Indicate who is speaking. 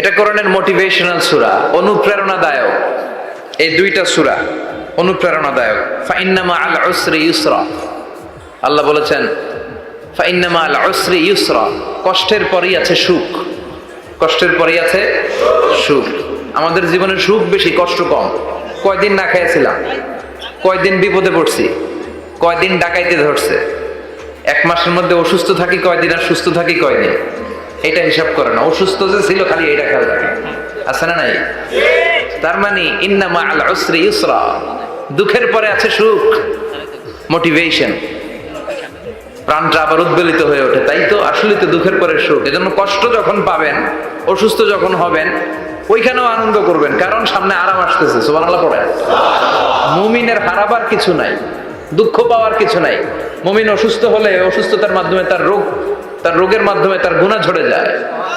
Speaker 1: এটা কোরআনের মোটিভেশনাল সূরা, অনুপ্রেরণাদায়ক। এই দুইটা সূরা অনুপ্রেরণাদায়ক। ফাইন্না মাআল উসরি ইউসরা, আল্লাহ বলেছেন ফাইন্না মাআল উসরি ইউসরা, কষ্টের পরেই আছে সুখ। কষ্টের পরেই আছে সুখ। আমাদের জীবনে সুখ বেশি, কষ্ট কম। কয়দিন না খেয়েছিলাম, কয়দিন বিপদে পড়ছি, কয়দিন ডাকাইতে ধরছে, এক মাসের মধ্যে অসুস্থ থাকি কয়দিন আর সুস্থ থাকি কয়দিন, এটা হিসাব করে না। অসুস্থ যে ছিল খালি এটা খেয়াল রাখে, আছে না নাই? তার মানে ইন্না মাআল উসরি ইউসরা, দুঃখের পরে আছে সুখ, মোটিভেশন। প্রাণটা আবার উদ্বেলিত হয়ে ওঠে, তাই তো আসলে তো দুঃখের পরে সুখ। এজন্য কষ্ট যখন পাবেন, অসুস্থ যখন হবেন, ওইখানেও আনন্দ করবেন, কারণ সামনে আরাম আসতেছে। সুবহানাল্লাহ পড়েন। মুমিনের হারাবার কিছু নাই, দুঃখ পাওয়ার কিছু নাই। মুমিন অসুস্থ হলে অসুস্থতার মাধ্যমে তার রোগের মাধ্যমে তার গুনাহ ঝরে যায়।